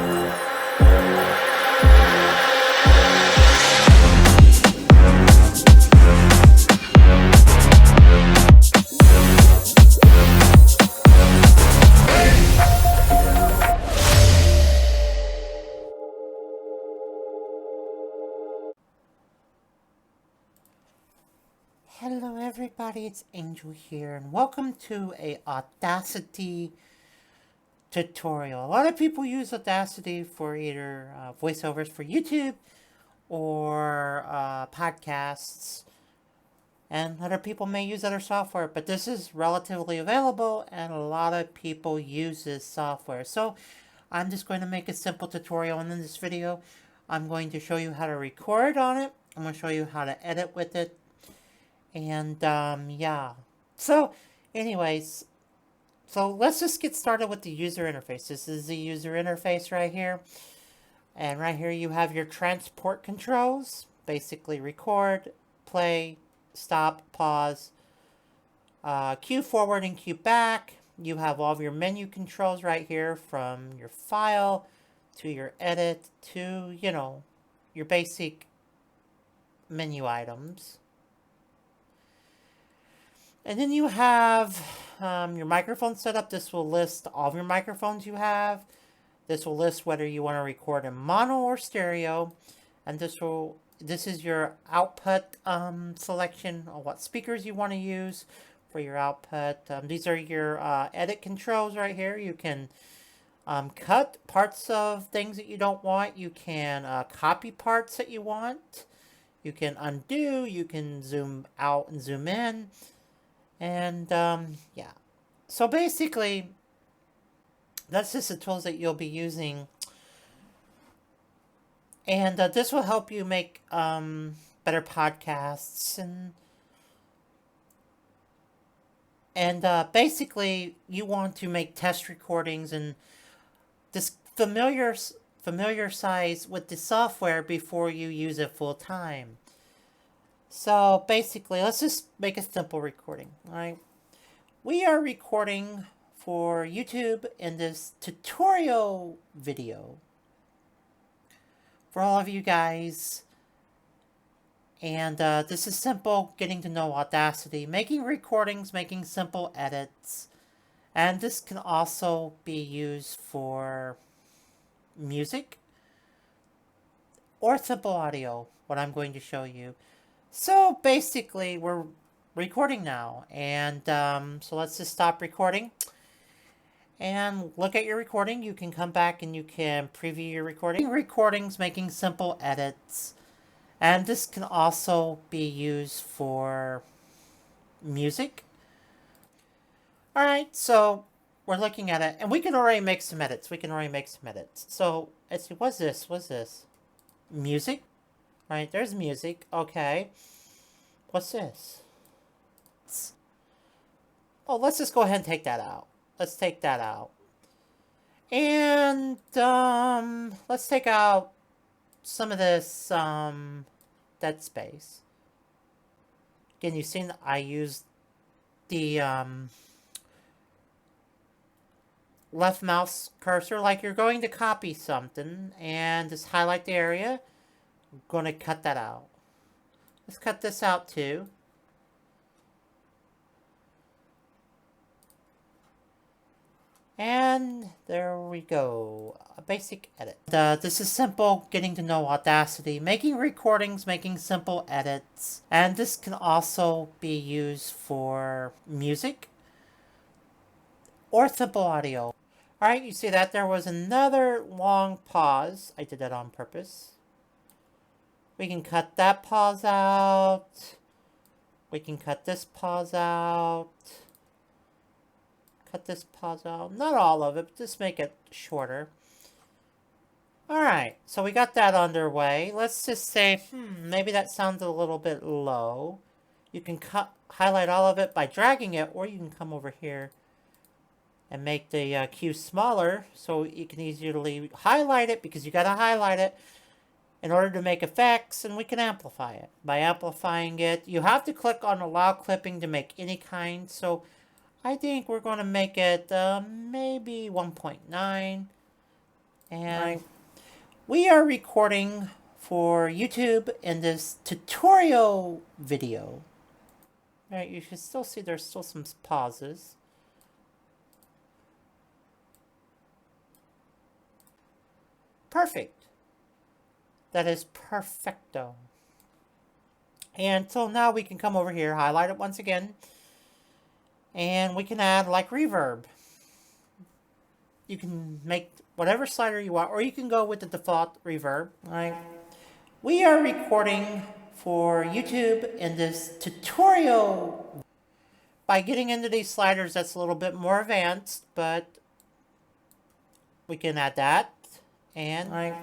Hello everybody, it's Angel here, and welcome to a Audacity tutorial. A lot of people use Audacity for either voiceovers for YouTube or podcasts, and other people may use other software, but this is relatively available and a lot of people use this software. So I'm just going to make a simple tutorial, and in this video I'm going to show you how to record on it. I'm going to show you how to edit with it. And, yeah. So, anyways, so let's just get started with the user interface. This is the user interface right here. And right here you have your transport controls. Basically record, play, stop, pause, cue forward and cue back. You have all of your menu controls right here, from your file to your edit to, you know, your basic menu items. And then you have your microphone setup. This will list all of your microphones you have. This will list whether you want to record in mono or stereo. And this is your output selection of what speakers you want to use for your output. These are your edit controls right here. You can cut parts of things that you don't want. You can copy parts that you want. You can undo. You can zoom out and zoom in. And, yeah. So basically, that's just the tools that you'll be using. And this will help you make better podcasts. And basically, you want to make test recordings and this familiarize with the software before you use it full time. So basically, let's just make a simple recording, all right? We are recording for YouTube in this tutorial video for all of you guys. And this is simple, getting to know Audacity, making recordings, making simple edits. And this can also be used for music or simple audio, what I'm going to show you. So basically, we're recording now, and so let's just stop recording and look at your recording. You can come back and you can preview your recording. Recordings, making simple edits, and this can also be used for music. Alright, so we're looking at it, and we can already make some edits. So let's see, what's this? Music? Right, there's music. Okay. What's this? Oh, let's just go ahead and take that out. Let's take that out. And, let's take out some of this, dead space. Again, you've seen I used the, left mouse cursor like you're going to copy something, and just highlight the area. I'm going to cut that out. Let's cut this out too. And there we go. A basic edit. This is simple, getting to know Audacity, making recordings, making simple edits. And this can also be used for music or simple audio. Alright, you see that there was another long pause. I did that on purpose. We can cut that pause out. We can cut this pause out. Cut this pause out. Not all of it, but just make it shorter. Alright, so we got that underway. Let's just say, maybe that sounds a little bit low. You can highlight all of it by dragging it, or you can come over here and make the cue smaller so you can easily highlight it, because you got to highlight it in order to make effects, and we can amplify it. By amplifying it, you have to click on allow clipping to make any kind, so I think we're going to make it maybe 1.9. And we are recording for YouTube in this tutorial video. Alright, you should still see there's still some pauses. Perfect. That is perfecto. And so now we can come over here, highlight it once again, and we can add like reverb. You can make whatever slider you want, or you can go with the default reverb. Right? We are recording for YouTube in this tutorial. By getting into these sliders, that's a little bit more advanced, but we can add that. And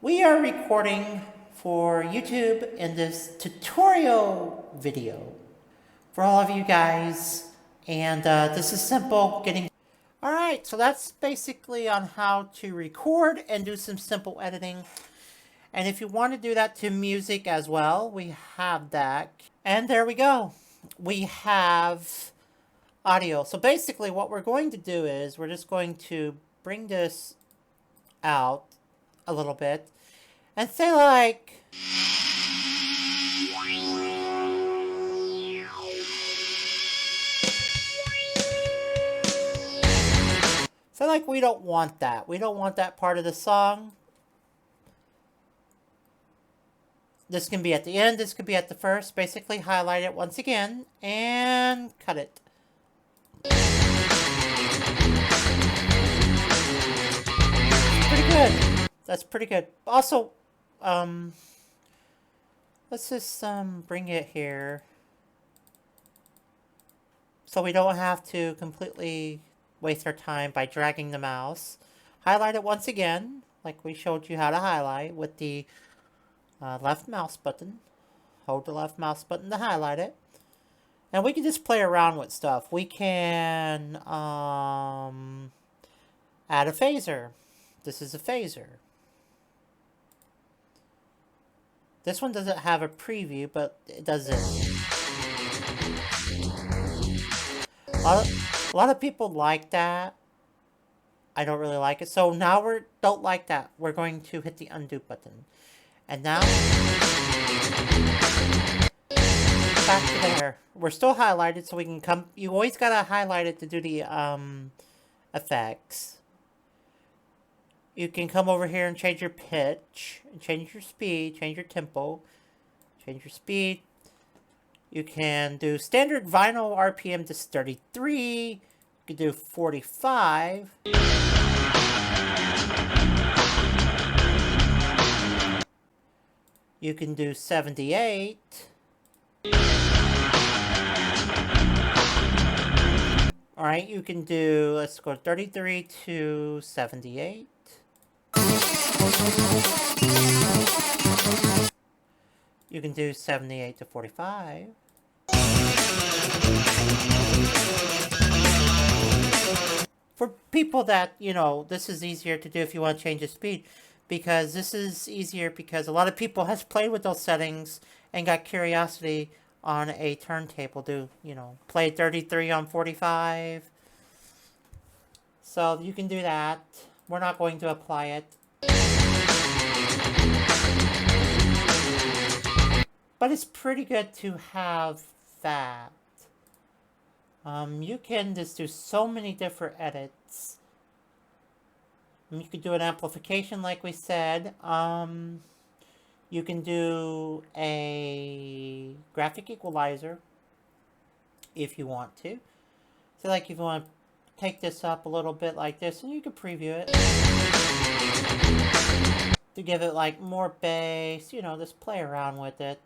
we are recording for YouTube in this tutorial video for all of you guys. And this is simple getting... Alright, so that's basically on how to record and do some simple editing. And if you want to do that to music as well, we have that. And there we go. We have audio. So basically what we're going to do is we're just going to bring this out a little bit and say like... So like we don't want that. We don't want that part of the song. This can be at the end. This could be at the first. Basically highlight it once again and cut it. Pretty good. That's pretty good. Also, let's just bring it here so we don't have to completely waste our time by dragging the mouse. Highlight it once again, like we showed you how to highlight with the left mouse button. Hold the left mouse button to highlight it. And we can just play around with stuff. We can add a phaser. This is a phaser. This one doesn't have a preview, but it does this. A lot of people like that. I don't really like it. So now we don't like that. We're going to hit the undo button. And now, back to there. We're still highlighted, so we can come... You always gotta highlight it to do the effects. You can come over here and change your pitch, and change your speed, change your tempo, change your speed. You can do standard vinyl RPM to 33. You can do 45. You can do 78. Alright, you can do, let's go 33 to 78. You can do 78 to 45. For people that, you know, this is easier to do if you want to change the speed. Because this is easier because a lot of people has played with those settings and got curiosity on a turntable to, you know, play 33 on 45. So you can do that. We're not going to apply it. But it's pretty good to have that. You can just do so many different edits. You could do an amplification like we said. You can do a graphic equalizer if you want to. So like if you want to take this up a little bit like this, and you can preview it. To give it like more bass, you know, just play around with it.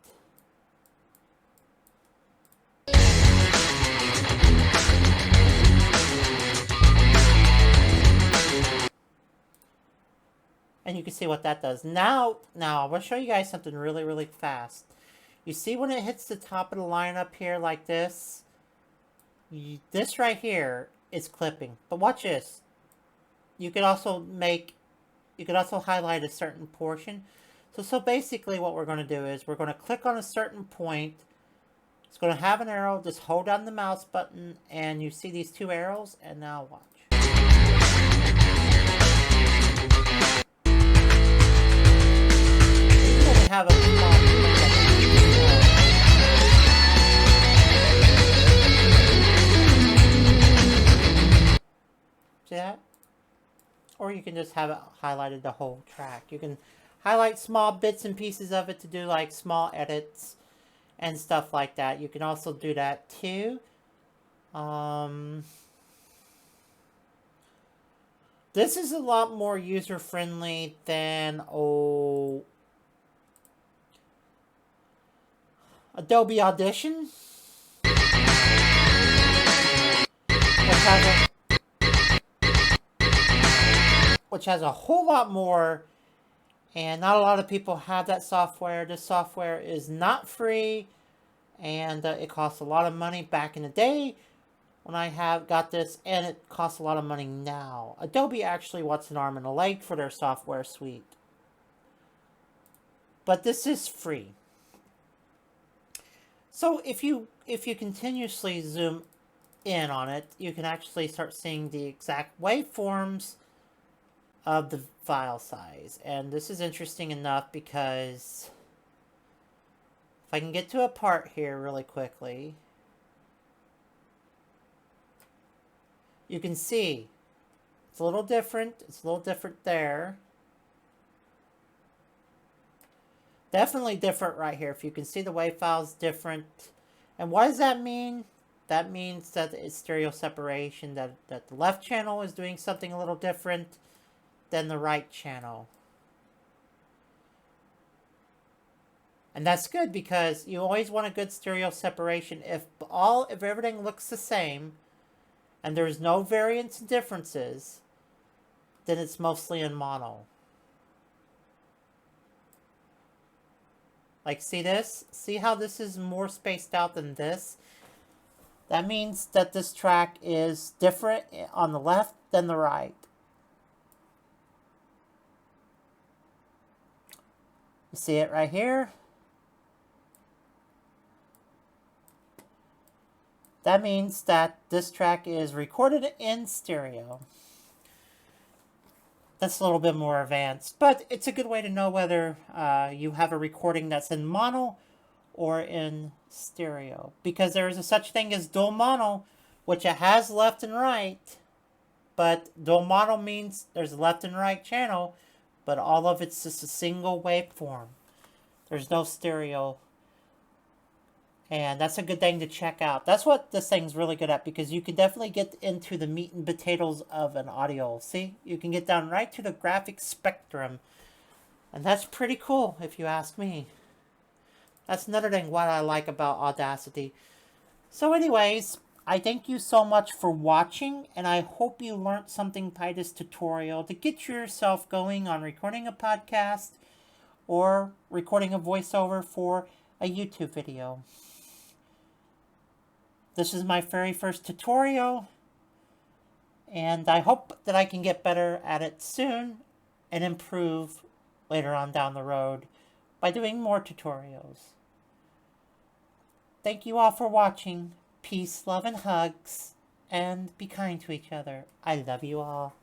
And you can see what that does. Now I want to show you guys something really, really fast. You see when it hits the top of the line up here like this? This right here is clipping. But watch this. You could also highlight a certain portion. So basically what we're going to do is we're going to click on a certain point. It's going to have an arrow. Just hold down the mouse button and you see these two arrows. And now watch. Usually have a small see that? Or you can just have it highlighted the whole track. You can highlight small bits and pieces of it to do like small edits and stuff like that. You can also do that too. This is a lot more user-friendly than Adobe Audition, which has a whole lot more, and not a lot of people have that software. This software is not free, and it costs a lot of money back in the day when I got this, and it costs a lot of money now. Adobe actually wants an arm and a leg for their software suite. But this is free. So if you continuously zoom in on it, you can actually start seeing the exact waveforms of the file size. And this is interesting enough because if I can get to a part here really quickly, you can see it's a little different. It's a little different there. Definitely different right here. If you can see the wave file's different. And what does that mean? That means that it's stereo separation, that the left channel is doing something a little different than the right channel. And that's good because you always want a good stereo separation. If everything looks the same and there's no variance and differences, then it's mostly in mono. Like, see this? See how this is more spaced out than this? That means that this track is different on the left than the right. You see it right here? That means that this track is recorded in stereo. That's a little bit more advanced, but it's a good way to know whether you have a recording that's in mono or in stereo. Because there is a such thing as dual mono, which it has left and right, but dual mono means there's a left and right channel, but all of it's just a single waveform. There's no stereo. And that's a good thing to check out. That's what this thing's really good at, because you can definitely get into the meat and potatoes of an audio. See, you can get down right to the graphic spectrum. And that's pretty cool, if you ask me. That's another thing what I like about Audacity. So anyways, I thank you so much for watching, and I hope you learned something by this tutorial to get yourself going on recording a podcast or recording a voiceover for a YouTube video. This is my very first tutorial, and I hope that I can get better at it soon and improve later on down the road by doing more tutorials. Thank you all for watching. Peace, love, and hugs, and be kind to each other. I love you all.